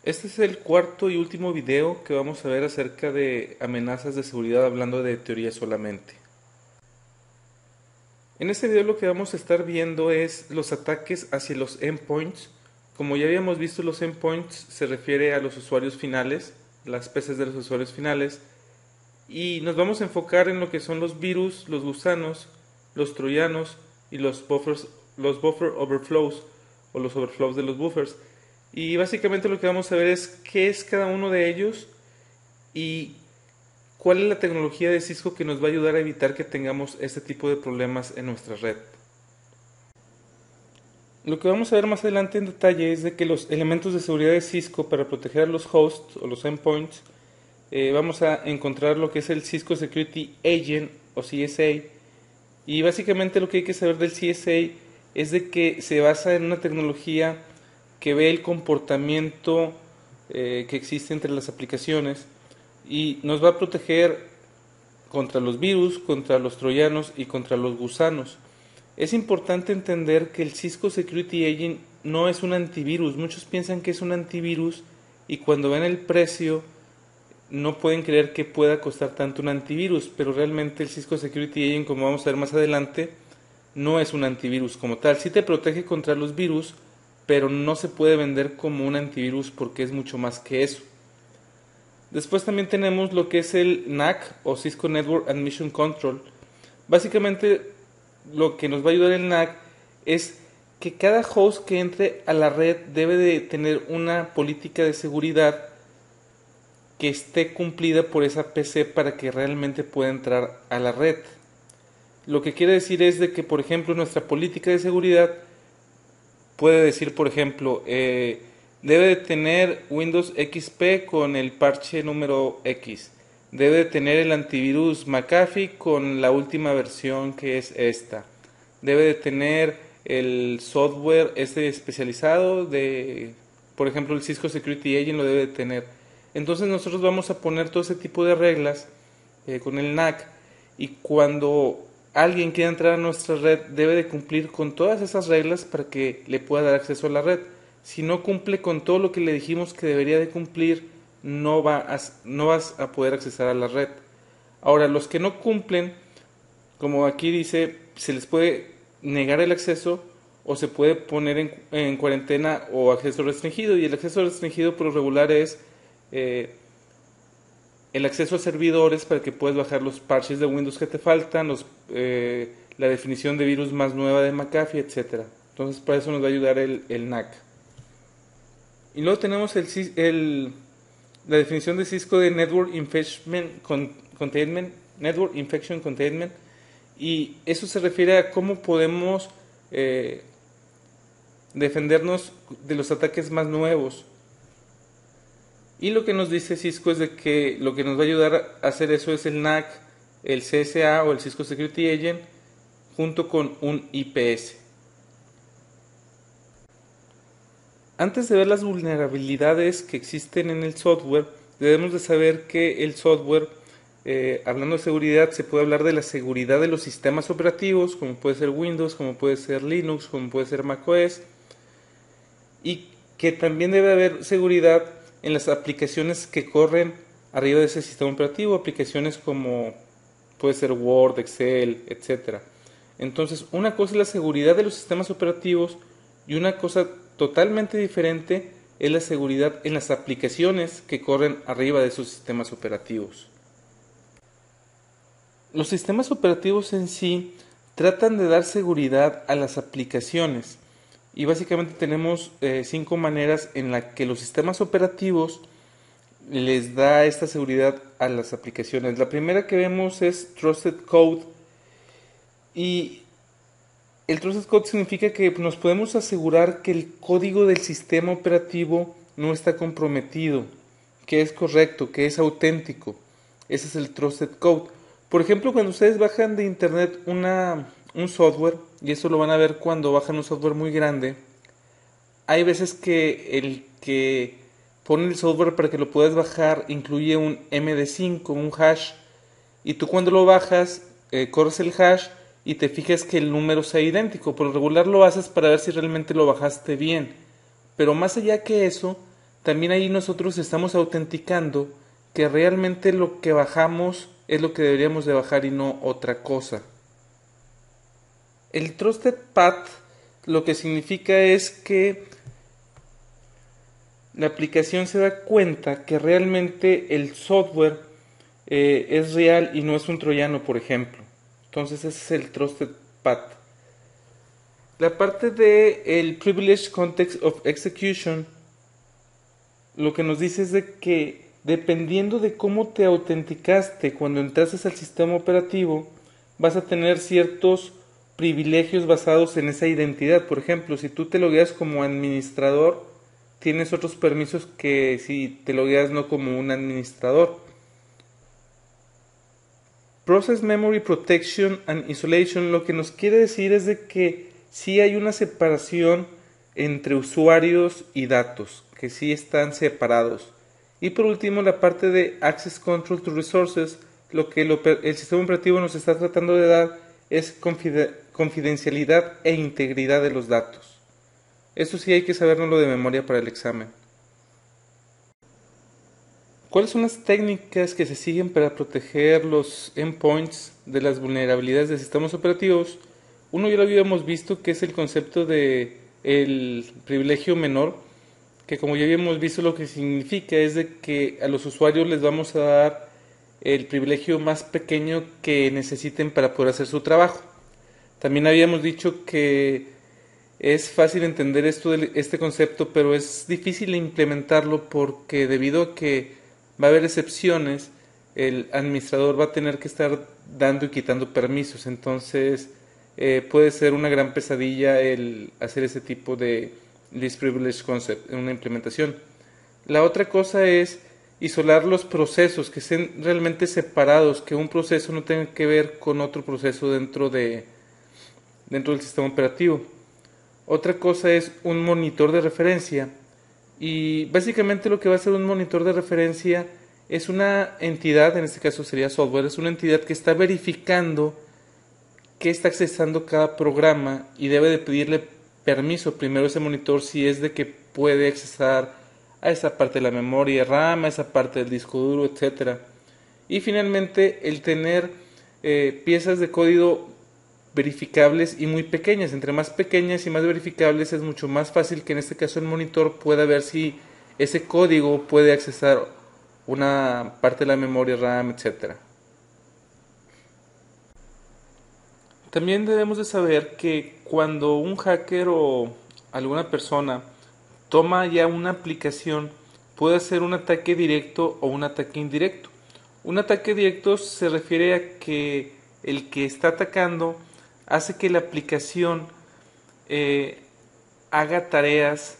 Este es el cuarto y último video que vamos a ver acerca de amenazas de seguridad hablando de teoría solamente. En este video lo que vamos a estar viendo es los ataques hacia los endpoints. Como ya habíamos visto, los endpoints se refiere a los usuarios finales, las PCs de los usuarios finales, y nos vamos a enfocar en lo que son los virus, los gusanos, los troyanos y los buffer overflows o los overflows de los buffers. Y básicamente lo que vamos a ver es qué es cada uno de ellos y cuál es la tecnología de Cisco que nos va a ayudar a evitar que tengamos este tipo de problemas en nuestra red. Lo que vamos a ver más adelante en detalle es de que los elementos de seguridad de Cisco para proteger a los hosts o los endpoints, vamos a encontrar lo que es el Cisco Security Agent o CSA. Y básicamente lo que hay que saber del CSA es de que se basa en una tecnología que ve el comportamiento que existe entre las aplicaciones y nos va a proteger contra los virus, contra los troyanos y contra los gusanos. Es importante entender que el Cisco Security Agent no es un antivirus. Muchos piensan que es un antivirus y cuando ven el precio no pueden creer que pueda costar tanto un antivirus, pero realmente el Cisco Security Agent, como vamos a ver más adelante, no es un antivirus como tal. Sí te protege contra los virus, pero no se puede vender como un antivirus porque es mucho más que eso. Después también tenemos lo que es el NAC o Cisco Network Admission Control. Básicamente lo que nos va a ayudar el NAC es que cada host que entre a la red debe de tener una política de seguridad que esté cumplida por esa PC para que realmente pueda entrar a la red. Lo que quiere decir es de que, por ejemplo, nuestra política de seguridad puede decir, por ejemplo, debe de tener Windows XP con el parche número X. Debe de tener el antivirus McAfee con la última versión que es esta. Debe de tener el software especializado de, por ejemplo, el Cisco Security Agent lo debe de tener. Entonces nosotros vamos a poner todo ese tipo de reglas con el NAC y cuando alguien quiera entrar a nuestra red debe de cumplir con todas esas reglas para que le pueda dar acceso a la red. Si no cumple con todo lo que le dijimos que debería de cumplir, no vas a poder accesar a la red. Ahora, los que no cumplen, como aquí dice, se les puede negar el acceso o se puede poner en cuarentena o acceso restringido. Y el acceso restringido por lo regular es el acceso a servidores para que puedas bajar los parches de Windows que te faltan, la definición de virus más nueva de McAfee, etc. Entonces para eso nos va a ayudar el NAC. Y luego tenemos la definición de Cisco de Network Infection Containment, y eso se refiere a cómo podemos defendernos de los ataques más nuevos. Y lo que nos dice Cisco es de que lo que nos va a ayudar a hacer eso es el NAC, el CSA o el Cisco Security Agent junto con un IPS. Antes de ver las vulnerabilidades que existen en el software, debemos de saber que el software, hablando de seguridad, se puede hablar de la seguridad de los sistemas operativos, como puede ser Windows, como puede ser Linux, como puede ser macOS, y que también debe haber seguridad en las aplicaciones que corren arriba de ese sistema operativo, aplicaciones como puede ser Word, Excel, etc. Entonces, una cosa es la seguridad de los sistemas operativos y una cosa totalmente diferente es la seguridad en las aplicaciones que corren arriba de esos sistemas operativos. Los sistemas operativos en sí tratan de dar seguridad a las aplicaciones. Y básicamente tenemos 5 maneras en las que los sistemas operativos les da esta seguridad a las aplicaciones. La primera que vemos es Trusted Code. Y el Trusted Code significa que nos podemos asegurar que el código del sistema operativo no está comprometido, que es correcto, que es auténtico. Ese es el Trusted Code. Por ejemplo, cuando ustedes bajan de internet un software, y eso lo van a ver cuando bajan un software muy grande, hay veces que el que pone el software para que lo puedas bajar incluye un MD5, un hash, y tú cuando lo bajas corres el hash y te fijas que el número sea idéntico. Por lo regular lo haces para ver si realmente lo bajaste bien, pero más allá que eso, también ahí nosotros estamos autenticando que realmente lo que bajamos es lo que deberíamos de bajar y no otra cosa. El Trusted Path lo que significa es que la aplicación se da cuenta que realmente el software es real y no es un troyano, por ejemplo. Entonces ese es el Trusted Path. La parte de el Privileged Context of Execution lo que nos dice es de que dependiendo de cómo te autenticaste cuando entraste al sistema operativo, vas a tener ciertos privilegios basados en esa identidad. Por ejemplo, si tú te logueas como administrador, tienes otros permisos que si te logueas no como un administrador. Process Memory Protection and Isolation lo que nos quiere decir es de que sí hay una separación entre usuarios y datos, que sí están separados. Y por último, la parte de Access Control to Resources, lo que el sistema operativo nos está tratando de dar es confidencialidad e integridad de los datos. Eso sí hay que saberlo de memoria para el examen. ¿Cuáles son las técnicas que se siguen para proteger los endpoints de las vulnerabilidades de sistemas operativos? Uno ya lo habíamos visto, que es el concepto de el privilegio menor, que como ya habíamos visto lo que significa es de que a los usuarios les vamos a dar el privilegio más pequeño que necesiten para poder hacer su trabajo. También habíamos dicho que es fácil entender este concepto, pero es difícil implementarlo porque debido a que va a haber excepciones, el administrador va a tener que estar dando y quitando permisos. Entonces puede ser una gran pesadilla el hacer ese tipo de Least Privilege Concept en una implementación. La otra cosa es isolar los procesos, que estén realmente separados, que un proceso no tenga que ver con otro proceso dentro del sistema operativo. Otra cosa es un monitor de referencia, y básicamente lo que va a ser un monitor de referencia es una entidad, en este caso sería software, es una entidad que está verificando qué está accesando cada programa y debe de pedirle permiso primero a ese monitor si es de que puede accesar a esa parte de la memoria RAM, a esa parte del disco duro, etcétera. Y finalmente el tener piezas de código verificables y muy pequeñas. Entre más pequeñas y más verificables es mucho más fácil que en este caso el monitor pueda ver si ese código puede accesar una parte de la memoria RAM, etcétera. También debemos de saber que cuando un hacker o alguna persona toma ya una aplicación, puede hacer un ataque directo o un ataque indirecto. Un ataque directo se refiere a que el que está atacando hace que la aplicación haga tareas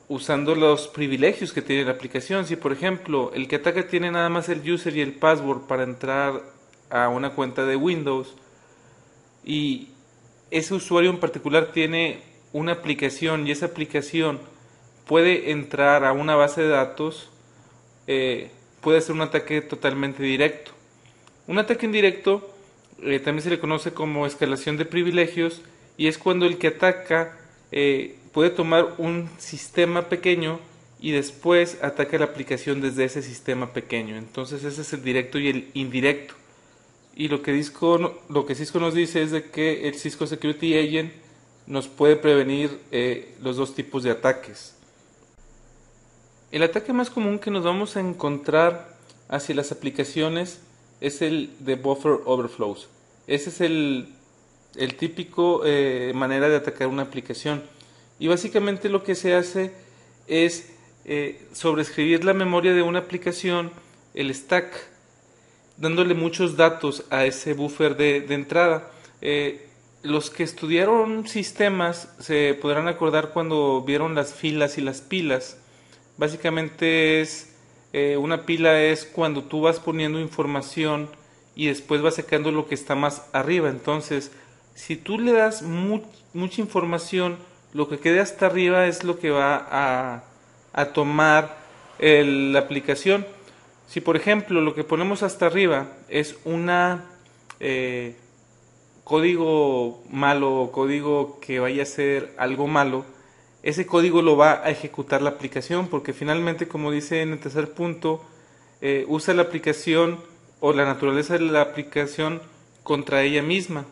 usando los privilegios que tiene la aplicación. Si por ejemplo el que ataca tiene nada más el user y el password para entrar a una cuenta de Windows, y ese usuario en particular tiene una aplicación y esa aplicación puede entrar a una base de datos, puede ser un ataque totalmente directo. Un ataque indirecto también se le conoce como escalación de privilegios, y es cuando el que ataca puede tomar un sistema pequeño y después ataca la aplicación desde ese sistema pequeño. Entonces ese es el directo y el indirecto. Y lo que Cisco nos dice es de que el Cisco Security Agent nos puede prevenir los dos tipos de ataques. El ataque más común que nos vamos a encontrar hacia las aplicaciones es el de buffer overflows. Ese es el típico manera de atacar una aplicación. Y básicamente lo que se hace es sobreescribir la memoria de una aplicación, el stack, dándole muchos datos a ese buffer de entrada. Los que estudiaron sistemas se podrán acordar cuando vieron las filas y las pilas. Básicamente una pila es cuando tú vas poniendo información y después vas sacando lo que está más arriba. Entonces, si tú le das mucha información, lo que quede hasta arriba es lo que va a tomar la aplicación. Si por ejemplo lo que ponemos hasta arriba es código malo o código que vaya a ser algo malo, ese código lo va a ejecutar la aplicación, porque finalmente, como dice en el tercer punto, usa la aplicación o la naturaleza de la aplicación contra ella misma.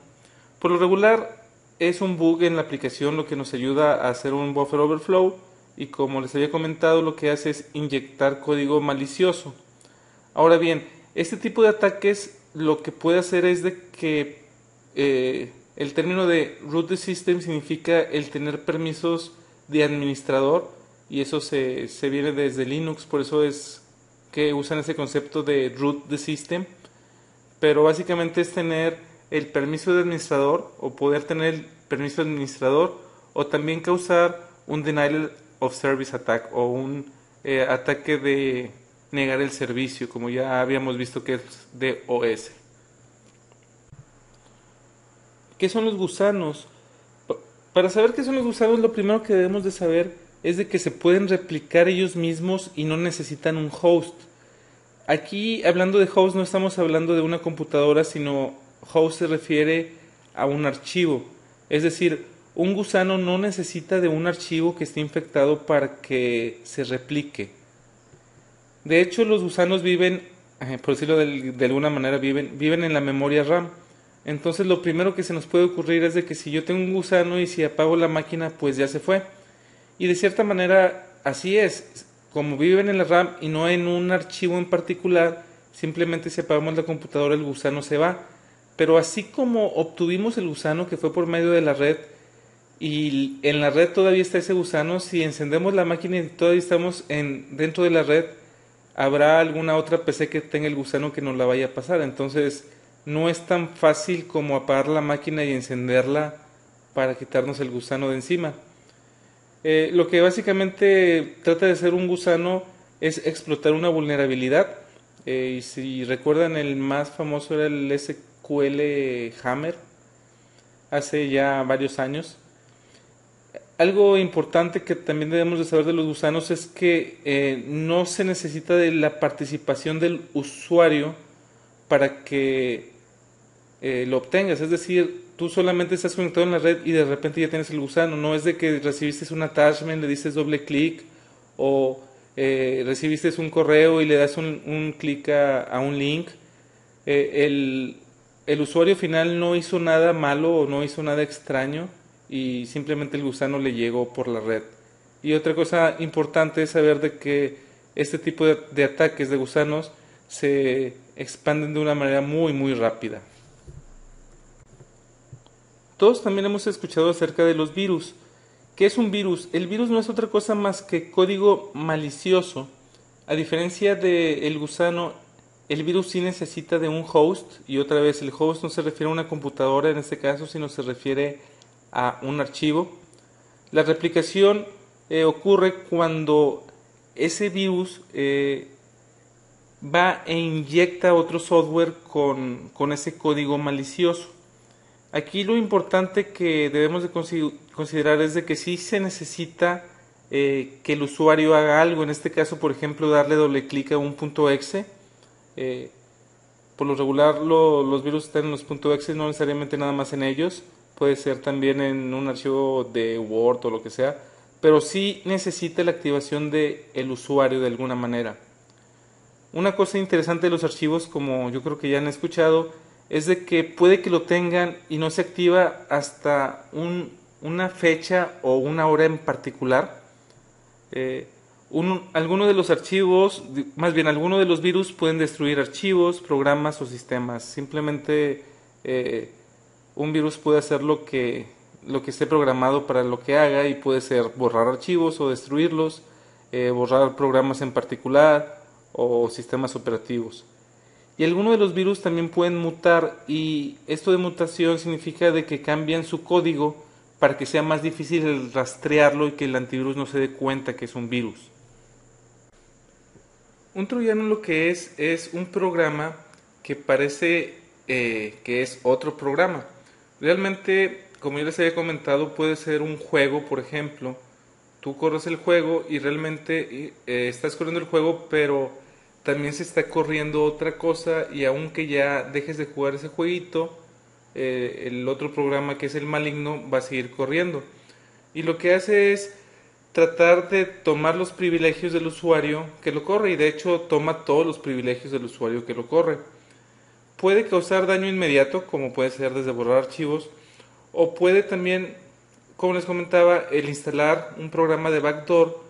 Por lo regular es un bug en la aplicación lo que nos ayuda a hacer un buffer overflow, y como les había comentado, lo que hace es inyectar código malicioso. Ahora bien, este tipo de ataques lo que puede hacer es de que el término de root the system significa el tener permisos de administrador, y eso se viene desde Linux, por eso es que usan ese concepto de root the system, pero básicamente es tener el permiso de administrador o poder tener el permiso de administrador, o también causar un denial of service attack o un ataque de negar el servicio, como ya habíamos visto que es DOS. ¿Qué son los gusanos? Para saber qué son los gusanos, lo primero que debemos de saber es de que se pueden replicar ellos mismos y no necesitan un host. Aquí, hablando de host, no estamos hablando de una computadora, sino host se refiere a un archivo. Es decir, un gusano no necesita de un archivo que esté infectado para que se replique. De hecho, los gusanos viven, por decirlo de alguna manera, viven en la memoria RAM. Entonces lo primero que se nos puede ocurrir es de que si yo tengo un gusano y si apago la máquina, pues ya se fue. Y de cierta manera así es. Como viven en la RAM y no en un archivo en particular, simplemente si apagamos la computadora el gusano se va. Pero así como obtuvimos el gusano que fue por medio de la red, y en la red todavía está ese gusano, si encendemos la máquina y todavía estamos dentro de la red, habrá alguna otra PC que tenga el gusano que nos la vaya a pasar. Entonces no es tan fácil como apagar la máquina y encenderla para quitarnos el gusano de encima. Lo que básicamente trata de hacer un gusano es explotar una vulnerabilidad. Y si recuerdan, el más famoso era el SQL Hammer, hace ya varios años. Algo importante que también debemos de saber de los gusanos es que no se necesita de la participación del usuario para que lo obtengas. Es decir, tú solamente estás conectado en la red y de repente ya tienes el gusano. No es de que recibiste un attachment, le dices doble clic, o recibiste un correo y le das un clic a un link. El usuario final no hizo nada malo o no hizo nada extraño, y simplemente el gusano le llegó por la red. Y otra cosa importante es saber de que este tipo de ataques de gusanos se expanden de una manera muy rápida. Todos también hemos escuchado acerca de los virus. ¿Qué es un virus? El virus no es otra cosa más que código malicioso. A diferencia del gusano, el virus sí necesita de un host, y otra vez el host no se refiere a una computadora en este caso, sino se refiere a un archivo. La replicación ocurre cuando ese virus va e inyecta otro software con ese código malicioso. Aquí lo importante que debemos de considerar es de que sí se necesita que el usuario haga algo. En este caso, por ejemplo, darle doble clic a un .exe. Por lo regular los virus están en los .exe, no necesariamente nada más en ellos. Puede ser también en un archivo de Word o lo que sea, pero sí necesita la activación del usuario de alguna manera. Una cosa interesante de los archivos, como yo creo que ya han escuchado, es de que puede que lo tengan y no se activa hasta una fecha o una hora en particular. Algunos de los archivos, más bien algunos de los virus pueden destruir archivos, programas o sistemas. Simplemente un virus puede hacer lo que esté programado para lo que haga, y puede ser borrar archivos o destruirlos, borrar programas en particular o sistemas operativos. Y algunos de los virus también pueden mutar, y esto de mutación significa de que cambian su código para que sea más difícil el rastrearlo y que el antivirus no se dé cuenta que es un virus. Un troyano lo que es un programa que parece que es otro programa. Realmente, como yo les había comentado, puede ser un juego, por ejemplo. Tú corres el juego y realmente estás corriendo el juego, pero también se está corriendo otra cosa, y aunque ya dejes de jugar ese jueguito, el otro programa, que es el maligno, va a seguir corriendo. Y lo que hace es tratar de tomar los privilegios del usuario que lo corre, y de hecho toma todos los privilegios del usuario que lo corre. Puede causar daño inmediato, como puede ser desde borrar archivos, o puede también, como les comentaba, el instalar un programa de backdoor,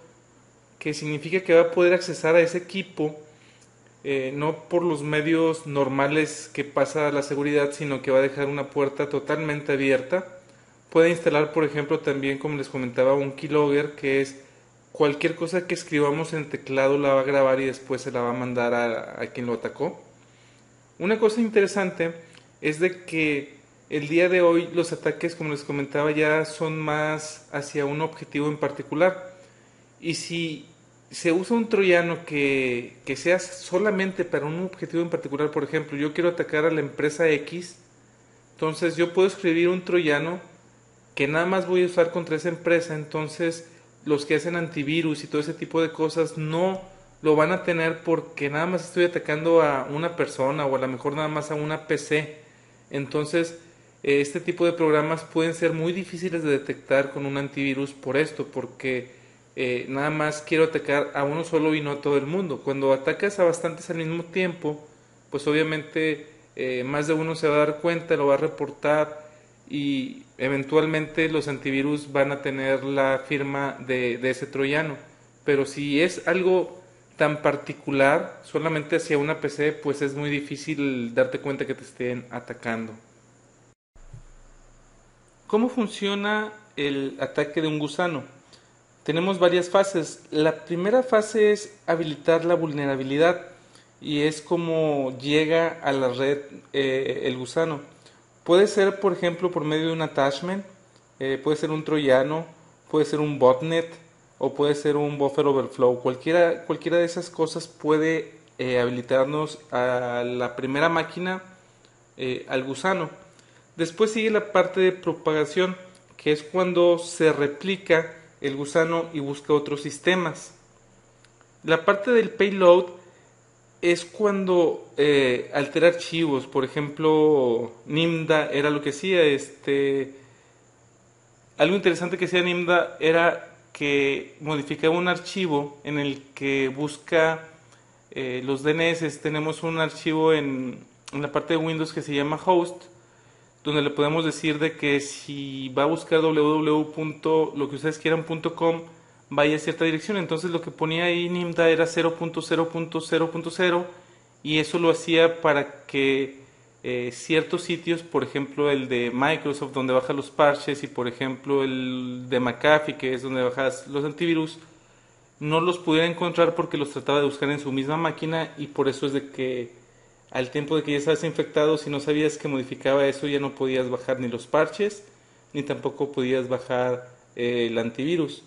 que significa que va a poder accesar a ese equipo no por los medios normales que pasa la seguridad, sino que va a dejar una puerta totalmente abierta. Puede instalar, por ejemplo, también, como les comentaba, un keylogger, que es cualquier cosa que escribamos en teclado la va a grabar y después se la va a mandar a quien lo atacó. Una cosa interesante es de que el día de hoy los ataques, como les comentaba, ya son más hacia un objetivo en particular. Y si se usa un troyano que sea solamente para un objetivo en particular, por ejemplo, yo quiero atacar a la empresa X, entonces yo puedo escribir un troyano que nada más voy a usar contra esa empresa. Entonces los que hacen antivirus y todo ese tipo de cosas no lo van a tener, porque nada más estoy atacando a una persona, o a lo mejor nada más a una PC. Entonces este tipo de programas pueden ser muy difíciles de detectar con un antivirus por esto, porque nada más quiero atacar a uno solo y no a todo el mundo. Cuando atacas a bastantes al mismo tiempo, pues obviamente más de uno se va a dar cuenta, lo va a reportar, y eventualmente los antivirus van a tener la firma de ese troyano. Pero si es algo tan particular, solamente hacia una PC, pues es muy difícil darte cuenta que te estén atacando. ¿Cómo funciona el ataque de un gusano? Tenemos varias fases. La primera fase es habilitar la vulnerabilidad, y es como llega a la red el gusano. Puede ser, por ejemplo, por medio de un attachment, puede ser un troyano, puede ser un botnet, o puede ser un buffer overflow. Cualquiera de esas cosas puede habilitarnos a la primera máquina, al gusano. Después sigue la parte de propagación, que es cuando se replica el gusano y busca otros sistemas. La parte del payload es cuando altera archivos. Por ejemplo, Nimda era lo que hacía. Algo interesante que hacía Nimda era que modificaba un archivo en el que busca los DNS. Tenemos un archivo en la parte de Windows que se llama host, donde le podemos decir de que si va a buscar www.loqueustedes.com, vaya a cierta dirección. Entonces lo que ponía ahí Nimda era 0.0.0.0, y eso lo hacía para que ciertos sitios, por ejemplo el de Microsoft, donde baja los parches, y por ejemplo el de McAfee, que es donde bajas los antivirus, no los pudiera encontrar porque los trataba de buscar en su misma máquina. Y por eso es de que al tiempo de que ya estabas infectado, si no sabías que modificaba eso, ya no podías bajar ni los parches, ni tampoco podías bajar el antivirus.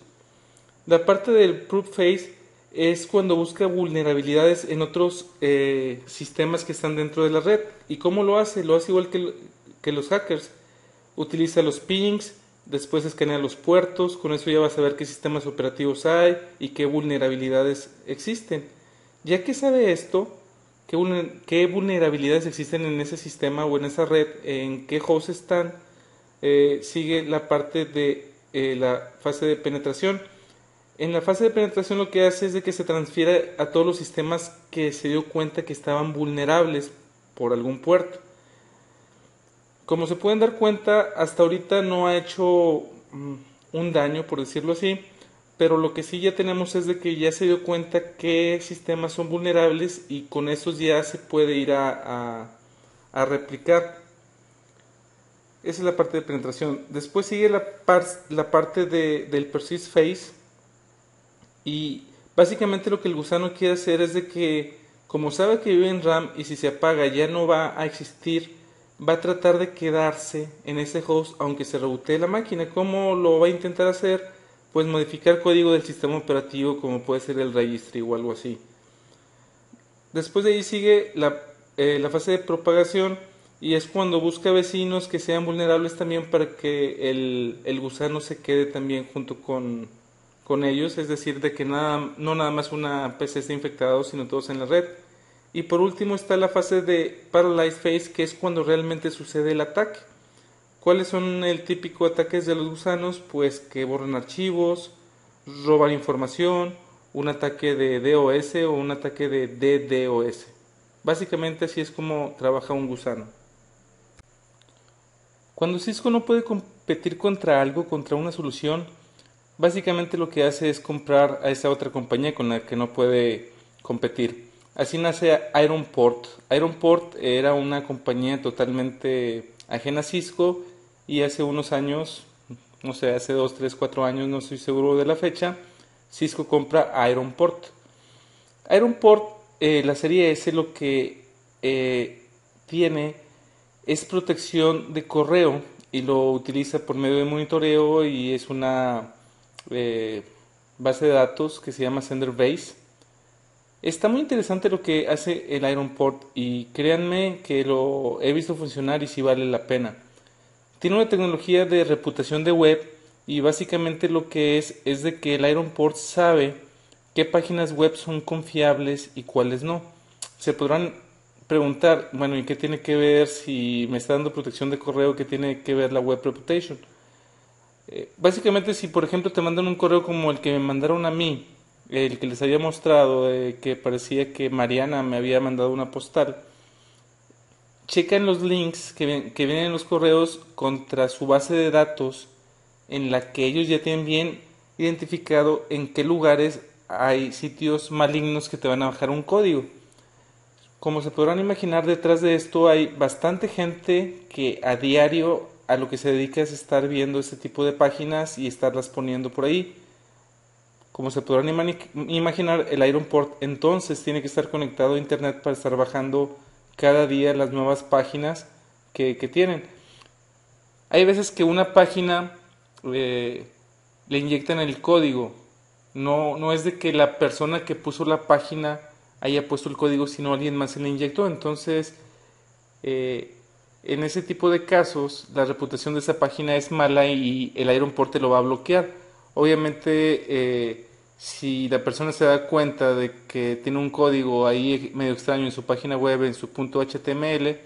La parte del proof phase es cuando busca vulnerabilidades en otros sistemas que están dentro de la red. ¿Y cómo lo hace? Lo hace igual que los hackers. Utiliza los pings, después escanea los puertos. Con eso ya vas a ver qué sistemas operativos hay y qué vulnerabilidades existen. Ya que sabe esto, qué vulnerabilidades existen en ese sistema o en esa red, en qué hosts están, sigue la parte de la fase de penetración. En la fase de penetración lo que hace es de que se transfiere a todos los sistemas que se dio cuenta que estaban vulnerables por algún puerto. Como se pueden dar cuenta, hasta ahorita no ha hecho un daño, por decirlo así, pero lo que sí ya tenemos es de que ya se dio cuenta qué sistemas son vulnerables, y con esos ya se puede ir a replicar. Esa es la parte de penetración. Después sigue la parte del persist phase, y básicamente lo que el gusano quiere hacer es de que, como sabe que vive en RAM y si se apaga ya no va a existir, va a tratar de quedarse en ese host aunque se rebotee la máquina. ¿Cómo lo va a intentar hacer? Pues modificar código del sistema operativo, como puede ser el registry o algo así. Después de ahí sigue la fase de propagación, y es cuando busca vecinos que sean vulnerables también, para que el gusano se quede también junto con ellos. Es decir, de que no nada más una PC esté infectada, sino todos en la red. Y por último está la fase de Paralyze Phase, que es cuando realmente sucede el ataque. ¿Cuáles son el típico ataques de los gusanos? Pues que borran archivos, robar información, un ataque de DOS o un ataque de DDoS. Básicamente así es como trabaja un gusano. Cuando Cisco no puede competir contra algo, contra una solución, básicamente lo que hace es comprar a esa otra compañía con la que no puede competir. Así nace Ironport. Ironport era una compañía totalmente ajena a Cisco y hace unos años, no sé, hace 2, 3, 4 años, no estoy seguro de la fecha, Cisco compra Ironport. Ironport, la serie S, lo que tiene es protección de correo y lo utiliza por medio de monitoreo y es una base de datos que se llama Senderbase. Está muy interesante lo que hace el Ironport y créanme que lo he visto funcionar y sí vale la pena. Tiene una tecnología de reputación de web y básicamente lo que es de que el Ironport sabe qué páginas web son confiables y cuáles no. Se podrán preguntar, bueno, ¿y qué tiene que ver si me está dando protección de correo? ¿Qué tiene que ver la web reputation? Básicamente, si por ejemplo te mandan un correo como el que me mandaron a mí, el que les había mostrado, que parecía que Mariana me había mandado una postal, checan los links que vienen en los correos contra su base de datos en la que ellos ya tienen bien identificado en qué lugares hay sitios malignos que te van a bajar un código. Como se podrán imaginar, detrás de esto hay bastante gente que a diario a lo que se dedica es estar viendo este tipo de páginas y estarlas poniendo por ahí. Como se podrán imaginar, el Ironport entonces tiene que estar conectado a internet para estar bajando cada día las nuevas páginas que tienen. Hay veces que una página le inyectan el código. No es de que la persona que puso la página haya puesto el código, sino alguien más se le inyectó. Entonces, en ese tipo de casos, la reputación de esa página es mala y el Ironport te lo va a bloquear. Obviamente, si la persona se da cuenta de que tiene un código ahí medio extraño en su página web, en su .html,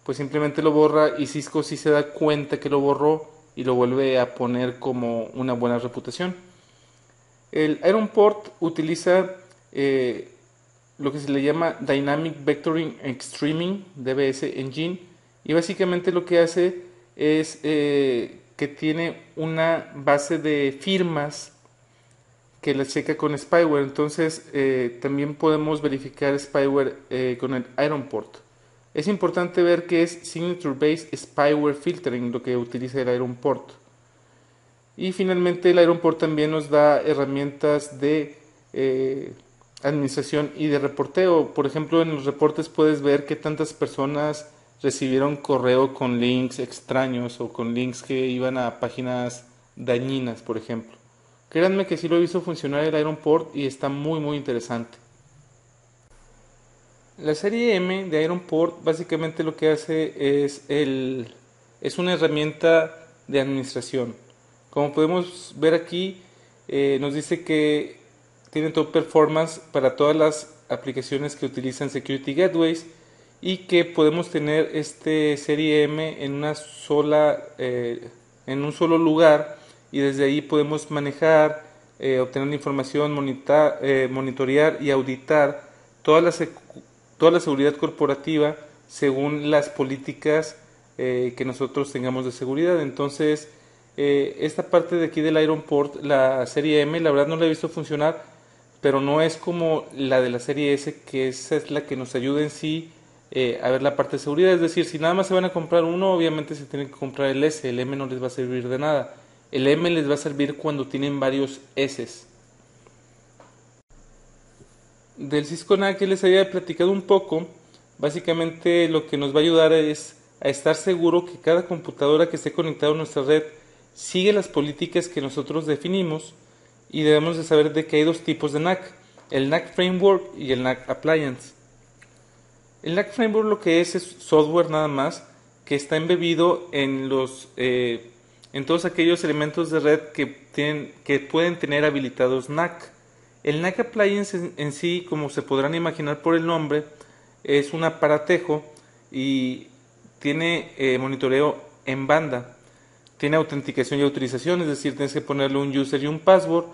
pues simplemente lo borra y Cisco sí se da cuenta que lo borró y lo vuelve a poner como una buena reputación. El Ironport utiliza lo que se le llama Dynamic Vectoring Streaming, DVS Engine, y básicamente lo que hace es que tiene una base de firmas que la checa con spyware. Entonces también podemos verificar spyware con el Ironport. Es importante ver que es Signature Based Spyware Filtering lo que utiliza el Ironport. Y finalmente el Ironport también nos da herramientas de administración y de reporteo. Por ejemplo, en los reportes puedes ver que tantas personas recibieron correo con links extraños o con links que iban a páginas dañinas, por ejemplo. Créanme que sí lo he visto funcionar el Ironport y está muy interesante. La serie M de Ironport básicamente lo que hace es una herramienta de administración. Como podemos ver aquí, nos dice que tiene top performance para todas las aplicaciones que utilizan Security Gateways y que podemos tener este serie M en en un solo lugar y desde ahí podemos manejar, obtener información, monitorear y auditar toda la seguridad corporativa según las políticas que nosotros tengamos de seguridad. Entonces, esta parte de aquí del Ironport, la serie M, la verdad no la he visto funcionar, pero no es como la de la serie S, que esa es la que nos ayuda en sí a ver la parte de seguridad. Es decir, si nada más se van a comprar uno, obviamente se tienen que comprar el S, el M no les va a servir de nada. El M les va a servir cuando tienen varios S's. Del Cisco NAC que les había platicado un poco, básicamente lo que nos va a ayudar es a estar seguro que cada computadora que esté conectada a nuestra red sigue las políticas que nosotros definimos y debemos de saber de que hay dos tipos de NAC, el NAC Framework y el NAC Appliance. El NAC Framework lo que es software nada más que está embebido en en todos aquellos elementos de red que pueden tener habilitados NAC. El NAC Appliance en sí, como se podrán imaginar por el nombre, es un aparatejo y tiene monitoreo en banda. Tiene autenticación y autorización, es decir, tienes que ponerle un user y un password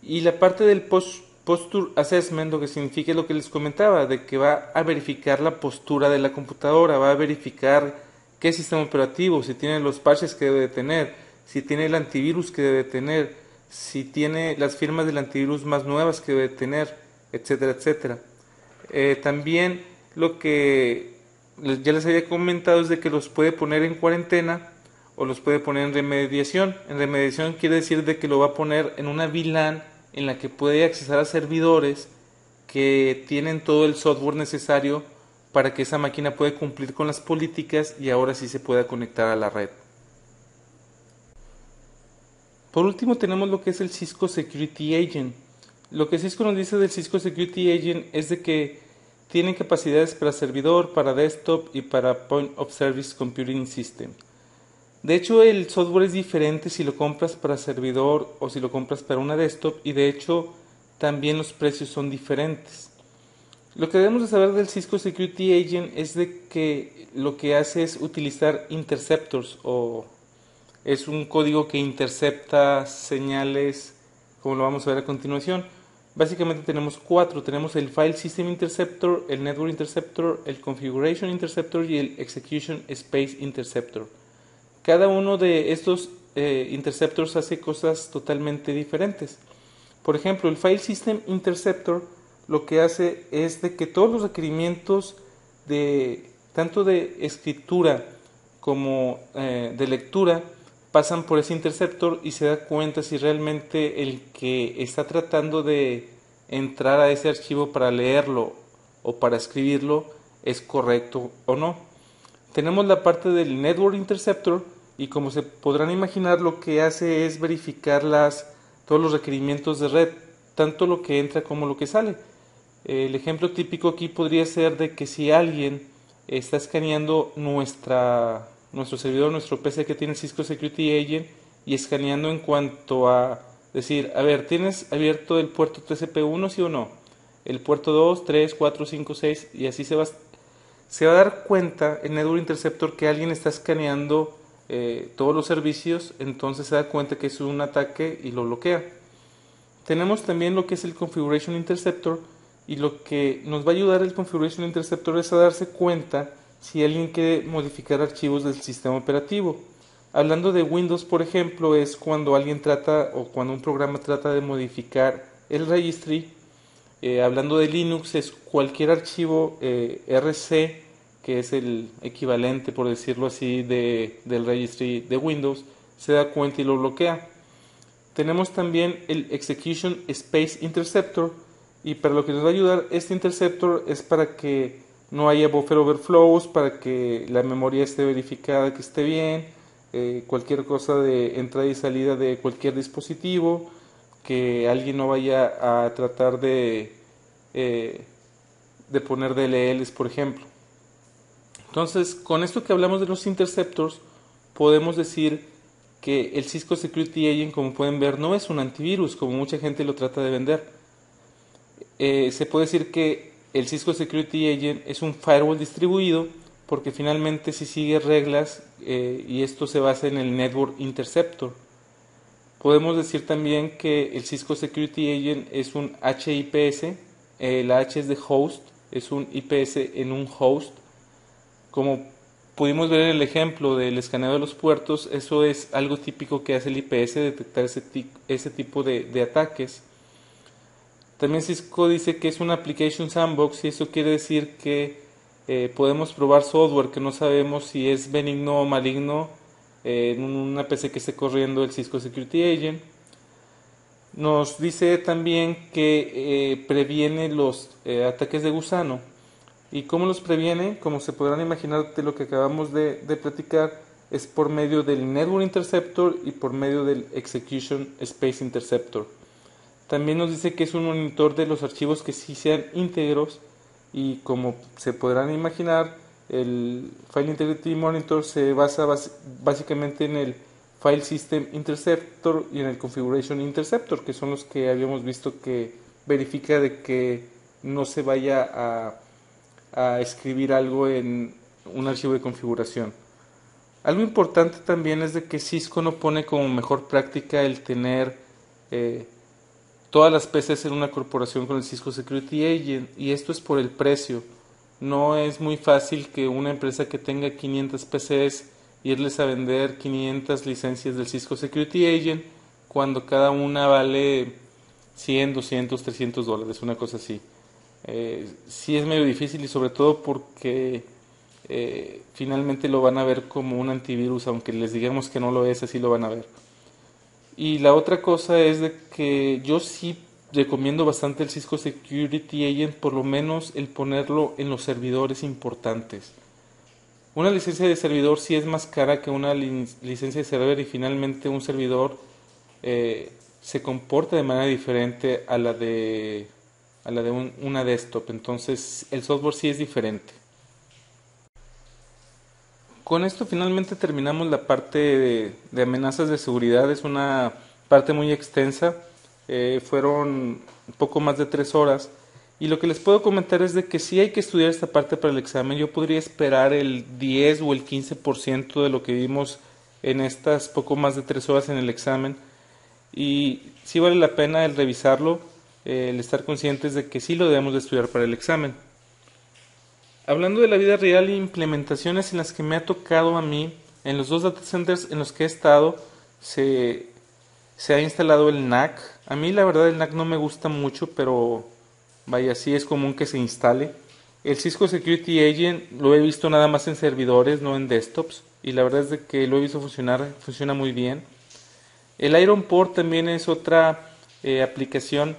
Y la parte del Posture Assessment, lo que significa lo que les comentaba, de que va a verificar la postura de la computadora, va a verificar qué sistema operativo, si tiene los parches que debe de tener, si tiene el antivirus que debe tener, si tiene las firmas del antivirus más nuevas que debe tener, etcétera, etcétera. También lo que ya les había comentado es de que los puede poner en cuarentena o los puede poner en remediación. En remediación quiere decir de que lo va a poner en una VLAN en la que puede accesar a servidores que tienen todo el software necesario para que esa máquina pueda cumplir con las políticas y ahora sí se pueda conectar a la red. Por último tenemos lo que es el Cisco Security Agent. Lo que Cisco nos dice del Cisco Security Agent es de que tiene capacidades para servidor, para desktop y para Point of Service Computing System. De hecho, el software es diferente si lo compras para servidor o si lo compras para una desktop, y de hecho también los precios son diferentes. Lo que debemos de saber del Cisco Security Agent es de que lo que hace es utilizar interceptors, o es un código que intercepta señales, como lo vamos a ver a continuación. Básicamente tenemos 4, tenemos el File System Interceptor, el Network Interceptor, el Configuration Interceptor y el Execution Space Interceptor. Cada uno de estos interceptors hace cosas totalmente diferentes. Por ejemplo, el File System Interceptor lo que hace es de que todos los requerimientos de tanto de escritura como de lectura pasan por ese interceptor y se da cuenta si realmente el que está tratando de entrar a ese archivo para leerlo o para escribirlo es correcto o no. Tenemos la parte del Network Interceptor, y como se podrán imaginar, lo que hace es verificar todos los requerimientos de red, tanto lo que entra como lo que sale. El ejemplo típico aquí podría ser de que si alguien está escaneando nuestro servidor, nuestro PC que tiene Cisco Security Agent, y escaneando en cuanto a decir, a ver, ¿tienes abierto el puerto TCP1, sí o no? El puerto 2, 3, 4, 5, 6, y así se va a dar cuenta el Network Interceptor que alguien está escaneando todos los servicios, entonces se da cuenta que es un ataque y lo bloquea. Tenemos también lo que es el Configuration Interceptor, y lo que nos va a ayudar el Configuration Interceptor es a darse cuenta si alguien quiere modificar archivos del sistema operativo. Hablando de Windows, por ejemplo, es cuando alguien trata o cuando un programa trata de modificar el registry. Hablando de Linux, es cualquier archivo RC, que es el equivalente, por decirlo así, del registry de Windows, se da cuenta y lo bloquea. Tenemos también el Execution Space Interceptor, y para lo que nos va a ayudar este interceptor es para que no haya buffer overflows, para que la memoria esté verificada, que esté bien, cualquier cosa de entrada y salida de cualquier dispositivo, que alguien no vaya a tratar de poner DLLs, por ejemplo. Entonces, con esto que hablamos de los interceptors, podemos decir que el Cisco Security Agent, como pueden ver, no es un antivirus, como mucha gente lo trata de vender. Se puede decir que el Cisco Security Agent es un firewall distribuido, porque finalmente si sigue reglas, y esto se basa en el Network Interceptor. Podemos decir también que el Cisco Security Agent es un HIPS, la H es de host, es un IPS en un host. Como pudimos ver en el ejemplo del escaneo de los puertos, eso es algo típico que hace el IPS, detectar ese tipo de ataques. También Cisco dice que es una application sandbox, y eso quiere decir que podemos probar software que no sabemos si es benigno o maligno en una PC que esté corriendo el Cisco Security Agent. Nos dice también que previene los ataques de gusano. ¿Y cómo los previene? Como se podrán imaginar de lo que acabamos de platicar, es por medio del Network Interceptor y por medio del Execution Space Interceptor. También nos dice que es un monitor de los archivos que sí sean íntegros, y como se podrán imaginar, el File Integrity Monitor se basa básicamente en el File System Interceptor y en el Configuration Interceptor, que son los que habíamos visto que verifica de que no se vaya a escribir algo en un archivo de configuración. Algo importante también es de que Cisco no pone como mejor práctica el tener todas las PCs en una corporación con el Cisco Security Agent, y esto es por el precio. No es muy fácil que una empresa que tenga 500 PCs irles a vender 500 licencias del Cisco Security Agent cuando cada una vale 100, 200, 300 dólares, una cosa así. Sí es medio difícil, y sobre todo porque finalmente lo van a ver como un antivirus, aunque les digamos que no lo es, así lo van a ver. Y la otra cosa es de que yo sí recomiendo bastante el Cisco Security Agent, por lo menos el ponerlo en los servidores importantes. Una licencia de servidor sí es más cara que una licencia de server, y finalmente un servidor se comporta de manera diferente a la de una desktop. Entonces el software sí es diferente. Con esto finalmente terminamos la parte de amenazas de seguridad. Es una parte muy extensa. Fueron un poco más de 3 horas. Y lo que les puedo comentar es de que sí hay que estudiar esta parte para el examen. Yo podría esperar el 10 o el 15% de lo que vimos en estas poco más de 3 horas en el examen. Y sí vale la pena el revisarlo, el estar conscientes de que sí lo debemos de estudiar para el examen. Hablando de la vida real e implementaciones en las que me ha tocado a mí, en los 2 data centers en los que he estado, se ha instalado el NAC. A mí la verdad el NAC no me gusta mucho, pero vaya, sí es común que se instale. El Cisco Security Agent lo he visto nada más en servidores, no en desktops, y la verdad es de que lo he visto funcionar, funciona muy bien. El Iron Port también es otra aplicación,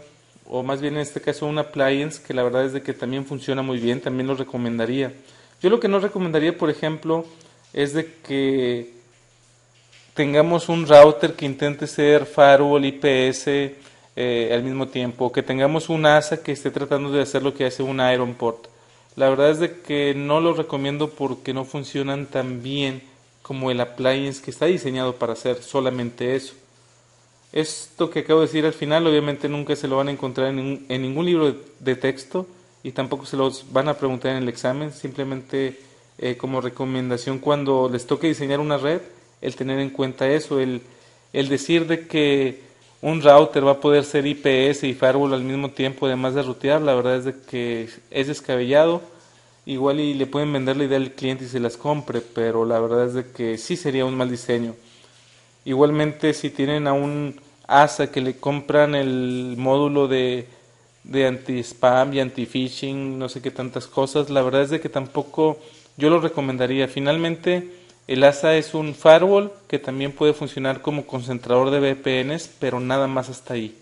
o más bien en este caso un appliance, que la verdad es de que también funciona muy bien, también lo recomendaría. Yo lo que no recomendaría, por ejemplo, es de que tengamos un router que intente ser firewall IPS al mismo tiempo, que tengamos un ASA que esté tratando de hacer lo que hace un Iron Port. La verdad es de que no lo recomiendo porque no funcionan tan bien como el appliance que está diseñado para hacer solamente eso. Esto que acabo de decir al final obviamente nunca se lo van a encontrar en ningún libro de texto, y tampoco se los van a preguntar en el examen. Simplemente como recomendación cuando les toque diseñar una red, el tener en cuenta eso, el decir de que un router va a poder ser IPS y firewall al mismo tiempo, además de rutear, la verdad es de que es descabellado. Igual y le pueden vender la idea al cliente y se las compre, pero la verdad es de que sí sería un mal diseño. Igualmente, si tienen a un ASA que le compran el módulo de anti-spam y anti-phishing, no sé qué tantas cosas, la verdad es de que tampoco yo lo recomendaría. Finalmente, el ASA es un firewall que también puede funcionar como concentrador de VPNs, pero nada más hasta ahí.